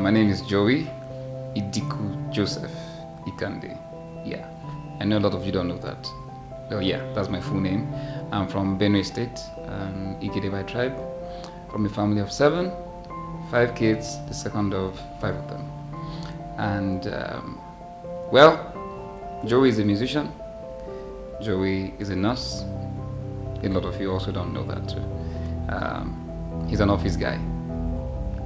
My name is Joey Idikwu Joseph Ikande. Yeah, I know a lot of you don't know that. Well, yeah, that's my full name. I'm from Benue State, Igede by tribe, from a family of 7, 5 kids, the second of 5 of them. And, Joey is a musician. Joey is a nurse. A lot of you also don't know that too. He's an office guy,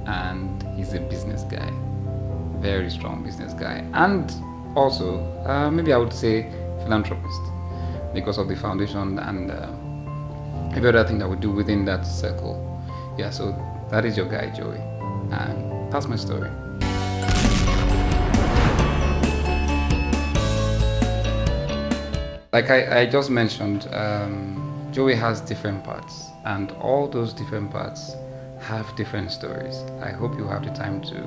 and he's a business guy, very strong business guy, and also maybe I would say philanthropist, because of the foundation and every other thing that we do within that circle. Yeah, so that is your guy, Joey, and that's my story. Like I just mentioned, Joey has different parts, and all those different parts have different stories. I hope you have the time to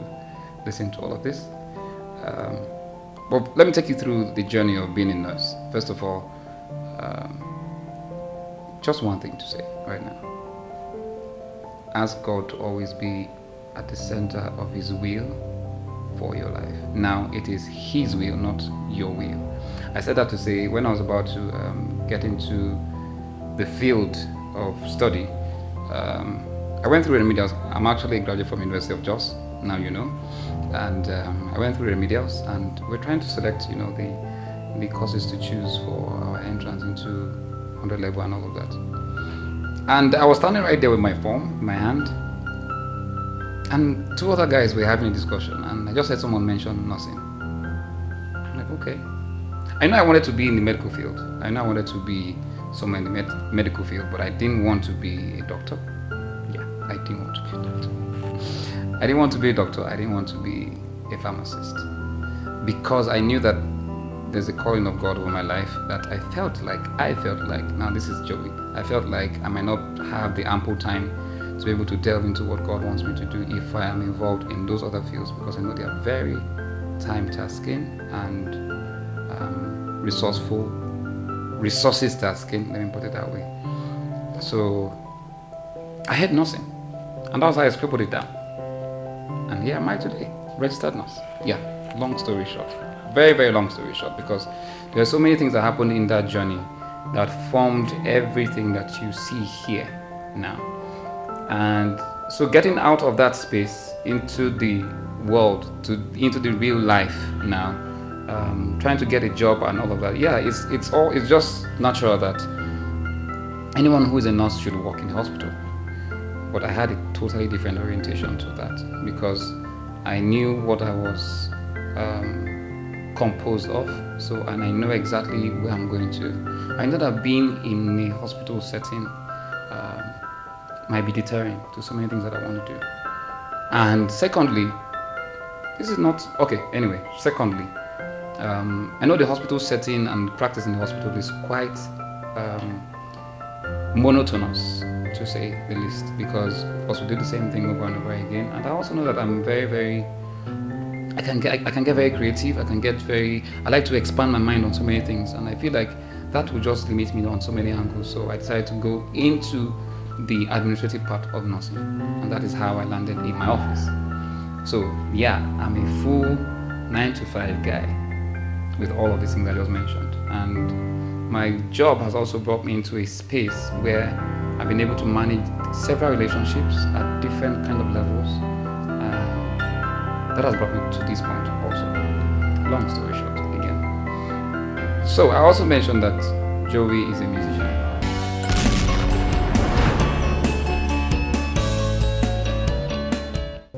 listen to all of this. But let me take you through the journey of being a nurse. First of all, just one thing to say right now. Ask God to always be at the center of His will for your life. Now, it is His will, not your will. I said that to say, when I was about to get into the field of study, I went through remedials. I'm actually a graduate from University of Jos, now you know, and I went through remedials, and we're trying to select, the courses to choose for our entrance into 100 level and all of that. And I was standing right there with my form in my hand, and 2 other guys were having a discussion, and I just heard someone mention nursing. I'm like, okay. I know I wanted to be in the medical field. I know I wanted to be somewhere in the medical field, but I didn't want to be a doctor. Yeah, I didn't want to be a doctor. I didn't want to be a doctor. I didn't want to be a pharmacist, because I knew that there's a calling of God over my life that I felt like, now this is Joey, I felt like I might not have the ample time to be able to delve into what God wants me to do if I am involved in those other fields, because I know they are very time-tasking and resources tasking, let me put it that way. So I had nursing, and that's how I scribbled it down. And here am I today, registered nurse. Yeah, long story short, very, very long story short, because there are so many things that happened in that journey that formed everything that you see here now. And so getting out of that space into the world, into the real life now, trying to get a job and all of that. Yeah, it's just natural that anyone who is a nurse should work in a hospital. But I had a totally different orientation to that, because I knew what I was composed of. So, and I know exactly where I'm going to. I know that being in a hospital setting might be deterring to so many things that I want to do. And secondly, secondly, I know the hospital setting and practice in the hospital is quite monotonous, to say the least, because of course we do the same thing over and over again. And I also know that I'm very, very, I can get very creative. I like to expand my mind on so many things, and I feel like that will just limit me on so many angles. So I decided to go into the administrative part of nursing, and that is how I landed in my office. So yeah, I'm a full 9-to-5 guy with all of these things I just mentioned. And my job has also brought me into a space where I've been able to manage several relationships at different kind of levels. That has brought me to this point also. Long story short, again. So I also mentioned that Joey is a musician.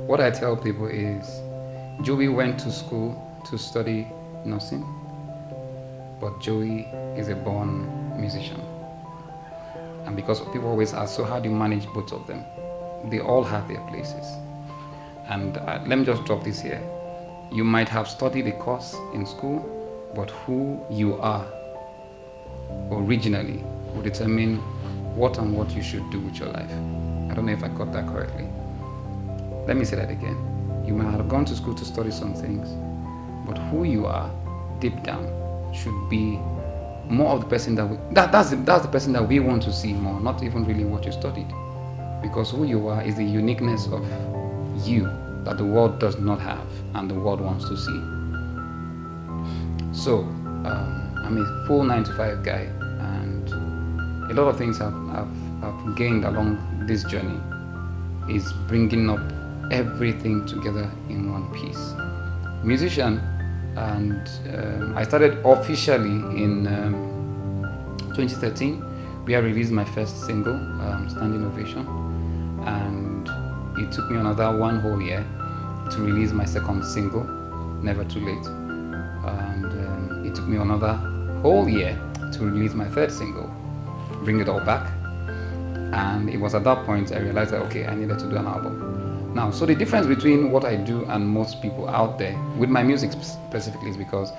What I tell people is, Joey went to school to study nursing, but Joey is a born musician. And because people always ask, so how do you manage both of them? They all have their places. And let me just drop this here. You might have studied a course in school, but who you are originally will determine what you should do with your life. I don't know if I got that correctly. Let me say that again. You might have gone to school to study some things, but who you are deep down should be more of the person that's the person that we want to see more, not even really what you studied. Because who you are is the uniqueness of you that the world does not have and the world wants to see. So I'm a full 9 to 5 guy, and a lot of things I've gained along this journey is bringing up everything together in one piece. Musician, and I started officially in 2013. We I released my first single, Standing Ovation, and it took me another 1 whole year to release my second single, Never Too Late, and it took me another whole year to release my third single, Bring It All Back. And it was at that point I realized that okay, I needed to do an album. Now, so the difference between what I do and most people out there with my music specifically is because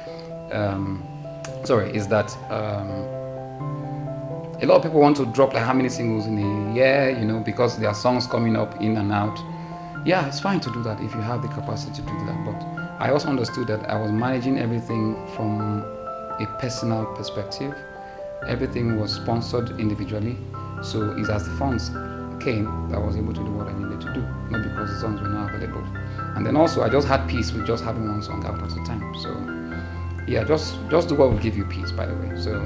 is that a lot of people want to drop like how many singles in a year, because there are songs coming up in and out. Yeah, it's fine to do that if you have the capacity to do that, but I also understood that I was managing everything from a personal perspective. Everything was sponsored individually, so it's as the funds came that I was able to do what I needed to do, not because the songs were not available. And then also I just had peace with just having one song out at a time. So yeah, just do what will give you peace, by the way. So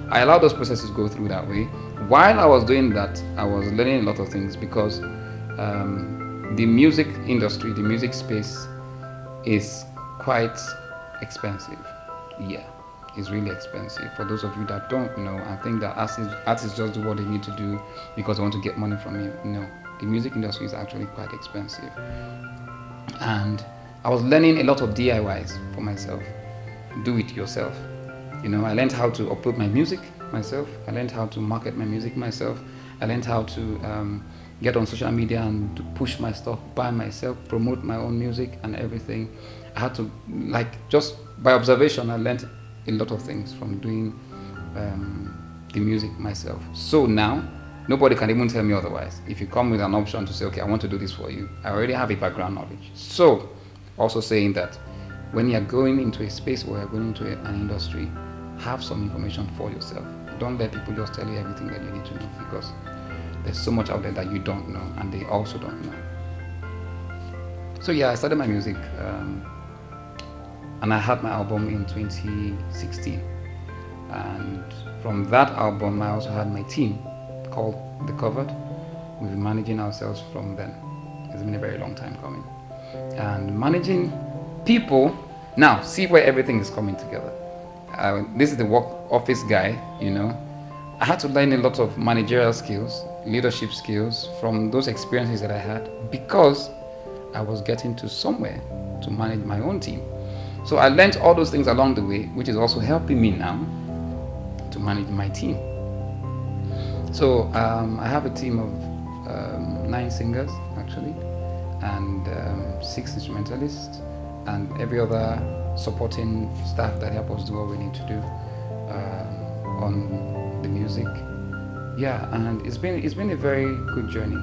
I allowed those processes to go through that way. While I was doing that, I was learning a lot of things because the music industry, the music space is quite expensive. Yeah, it's really expensive. For those of you that don't know, I think that artists just do what they need to do because they want to get money from you. No, the music industry is actually quite expensive. And I was learning a lot of DIYs for myself. Do it yourself. I learned how to upload my music myself. I learned how to market my music myself. I learned how to get on social media and to push my stuff by myself, promote my own music and everything. I had to, just by observation, I learned a lot of things from doing the music myself. So now, nobody can even tell me otherwise. If you come with an option to say, okay, I want to do this for you, I already have a background knowledge. So, also saying that when you're going into a space or you're going into an industry, have some information for yourself. Don't let people just tell you everything that you need to know, because there's so much out there that you don't know and they also don't know. So yeah, I started my music and I had my album in 2016. And from that album, I also had my team called The Covered. We've been managing ourselves from then. It's been a very long time coming. And managing people, now see where everything is coming together. This is the work office guy, I had to learn a lot of managerial skills, leadership skills from those experiences that I had, because I was getting to somewhere to manage my own team. So I learned all those things along the way, which is also helping me now to manage my team. So I have a team of 9 singers actually, and 6 instrumentalists, and every other supporting staff that help us do what we need to do on the music. Yeah, and it's been a very good journey.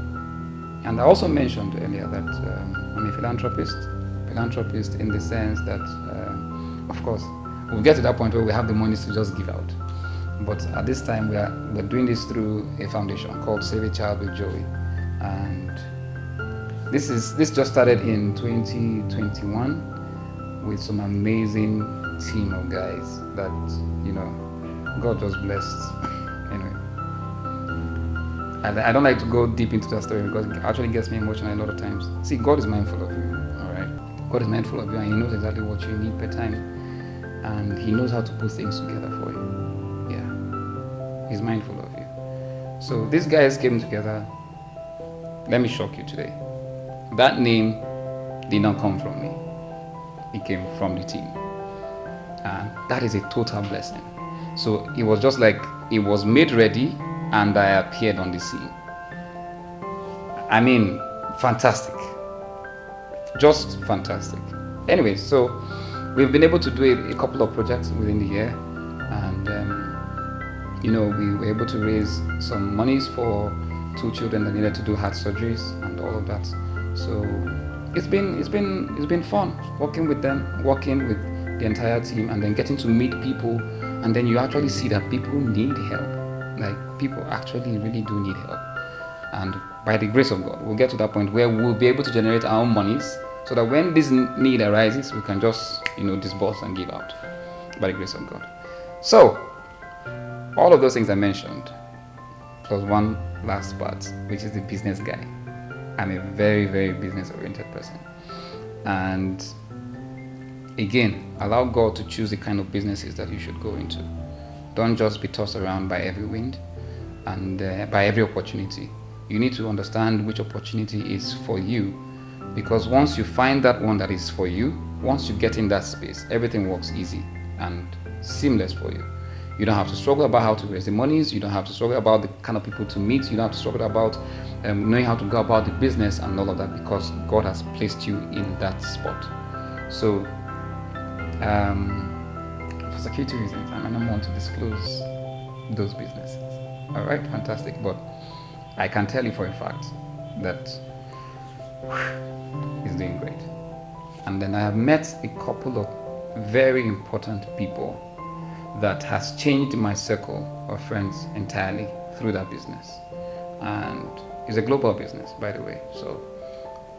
And I also mentioned earlier that I'm a philanthropist in the sense that, of course, we'll get to that point where we have the money to just give out. But at this time, we're doing this through a foundation called Save a Child with Joey. And this just started in 2021 with some amazing team of guys that, God just blessed. Anyway, I don't like to go deep into that story because it actually gets me emotional a lot of times. See, God is mindful of you, all right? God is mindful of you, and He knows exactly what you need per time, and He knows how to put things together for you. Yeah, He's mindful of you. So these guys came together. Let me shock you today. That name did not come from me. It came from the team, and that is a total blessing. So it was just like it was made ready, and I appeared on the scene. I mean, fantastic. Just fantastic. Anyway, so we've been able to do a couple of projects within the year, and we were able to raise some monies for 2 children that needed to do heart surgeries and all of that. So it's been fun working with them, working with the entire team, and then getting to meet people, and then you actually see that people need help. Like, people actually really do need help. And by the grace of God, we'll get to that point where we'll be able to generate our own monies so that when this need arises, we can just, disburse and give out by the grace of God. So, all of those things I mentioned, plus one last part, which is the business guy. I'm a very, very business-oriented person. And again, allow God to choose the kind of businesses that you should go into. Don't just be tossed around by every wind and by every opportunity. You need to understand which opportunity is for you, because once you find that one that is for you, once you get in that space, everything works easy and seamless for you. You don't have to struggle about how to raise the monies. You don't have to struggle about the kind of people to meet. You don't have to struggle about knowing how to go about the business and all of that, because God has placed you in that spot. So, for security reasons, I don't want to disclose those businesses. All right, fantastic. But I can tell you for a fact that he's doing great. And then I have met a couple of very important people that has changed my circle of friends entirely through that business. And it's a global business, by the way. So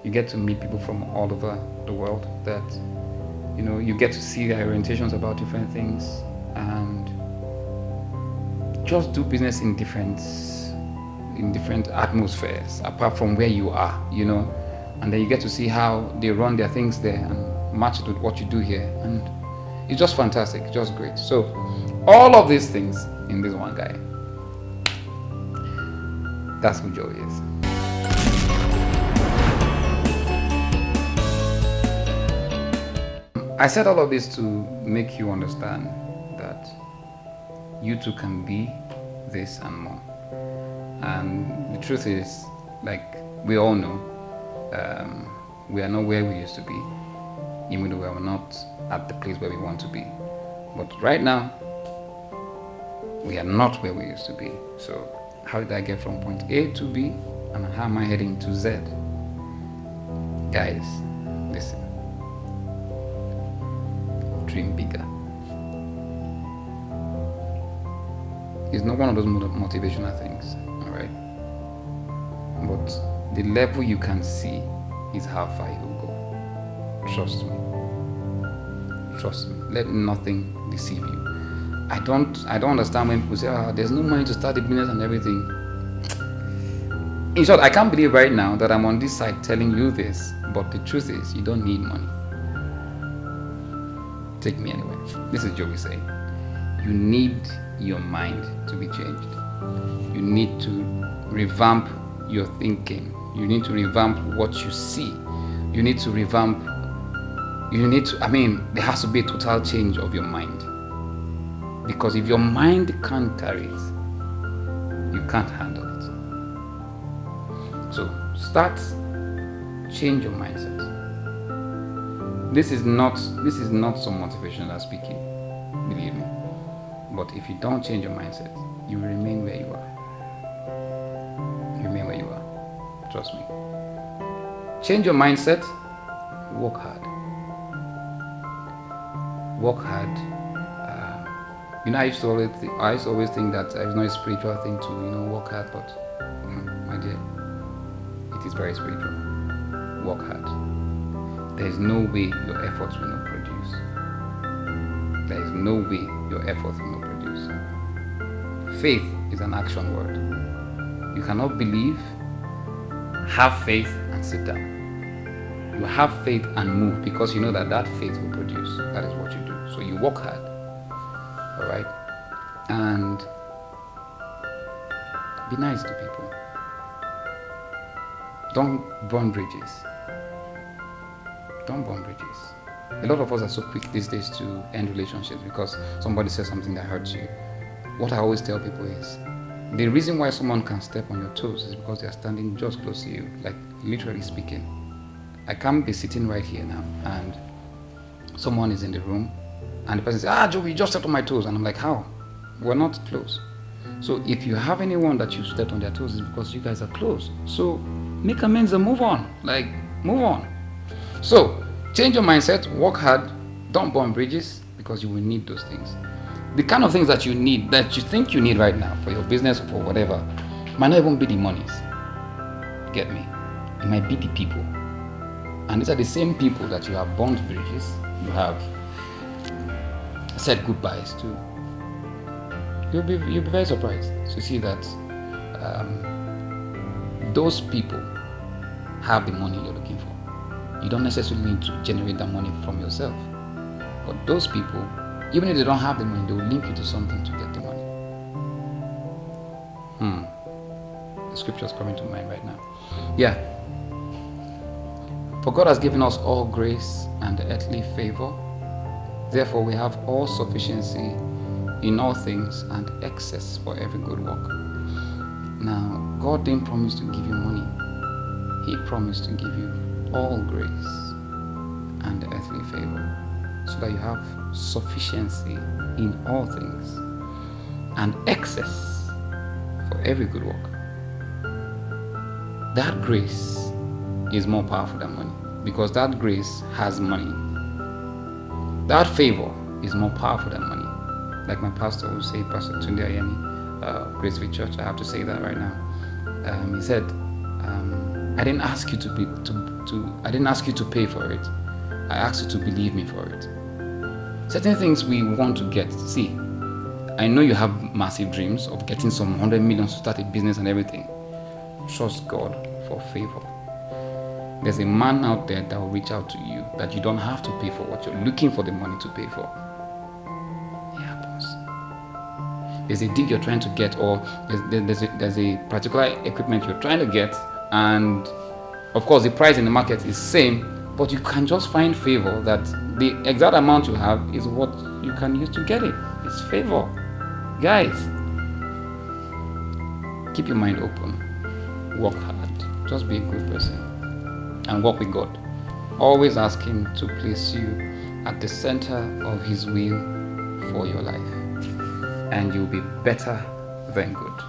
you get to meet people from all over the world that, you get to see their orientations about different things, and just do business in different atmospheres apart from where you are, and then you get to see how they run their things there and match it with what you do here, and it's just fantastic, just great. So all of these things in this one guy. That's who Joey is. I said all of this to make you understand that you too can be this and more. And the truth is, like we all know, we are not where we used to be, even though we are not at the place where we want to be. But right now, we are not where we used to be. So how did I get from point A to B, and how am I heading to Z? Guys, listen. Dream bigger. It's not one of those motivational things, all right? But the level you can see is how far you will go. Trust me. Trust me. Let nothing deceive you. I don't understand when people say, there's no money to start the business and everything. In short, I can't believe right now that I'm on this side telling you this, but the truth is, you don't need money. Take me anyway. This is Joey saying, you need your mind to be changed. You need to revamp your thinking. You need to revamp what you see. You need to revamp, there has to be a total change of your mind. Because if your mind can't carry it, you can't handle it. So start, change your mindset. This is not some motivational speaking, believe me. But if you don't change your mindset, you will remain where you are. You remain where you are. Trust me. Change your mindset. Work hard. Work hard. I used to always think that it's not a spiritual thing to work hard, but my dear, it is very spiritual. Work hard. There is no way your efforts will not produce. There is no way your efforts will not produce. Faith is an action word. You cannot believe, have faith, and sit down. You have faith and move, because you know that faith will produce. That is what you do. So you work hard. All right? And be nice to people. Don't burn bridges. Don't burn bridges. A lot of us are so quick these days to end relationships because somebody says something that hurts you. What I always tell people is, the reason why someone can step on your toes is because they are standing just close to you, like literally speaking. I can't be sitting right here now and someone is in the room and the person says, Joey, you just stepped on my toes. And I'm like, how? We're not close. So if you have anyone that you stepped on their toes, it's because you guys are close. So make amends and move on. Move on. So change your mindset, work hard, don't burn bridges, because you will need those things. The kind of things that you need, that you think you need right now for your business or for whatever, might not even be the monies. Get me? It might be the people. And these are the same people that you have burnt bridges, you have said goodbyes to. You'll be very surprised to see that those people have the money you're looking for. You don't necessarily need to generate that money from yourself. But those people, even if they don't have the money, they will link you to something to get the money. The scripture's coming to mind right now. Yeah. For God has given us all grace and earthly favor. Therefore, we have all sufficiency in all things and excess for every good work. Now, God didn't promise to give you money. He promised to give you all grace and earthly favor, so that you have sufficiency in all things and excess for every good work. That grace is more powerful than money, because that grace has money. That favor is more powerful than money. Like my pastor would say, Pastor Tunde Ayeni, Grace Faith Church, I have to say that right now. He said, I didn't ask you I didn't ask you to pay for it. I asked you to believe me for it. Certain things we want to get. See, I know you have massive dreams of getting some 100 million to start a business and everything. Trust God for favor. There's a man out there that will reach out to you that you don't have to pay for what you're looking for the money to pay for. It happens. There's a deal you're trying to get, or there's a particular equipment you're trying to get, and of course the price in the market is same, but you can just find favor that the exact amount you have is what you can use to get it. It's favor. Guys, keep your mind open. Work hard. Just be a good person. And walk with God. Always ask Him to place you at the center of His will for your life. And you'll be better than good.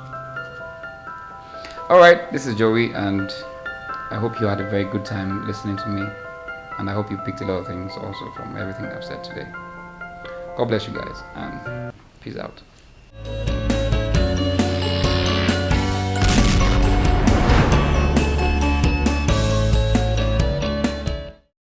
Alright, this is Joey, and I hope you had a very good time listening to me. And I hope you picked a lot of things also from everything I've said today. God bless you guys, and peace out.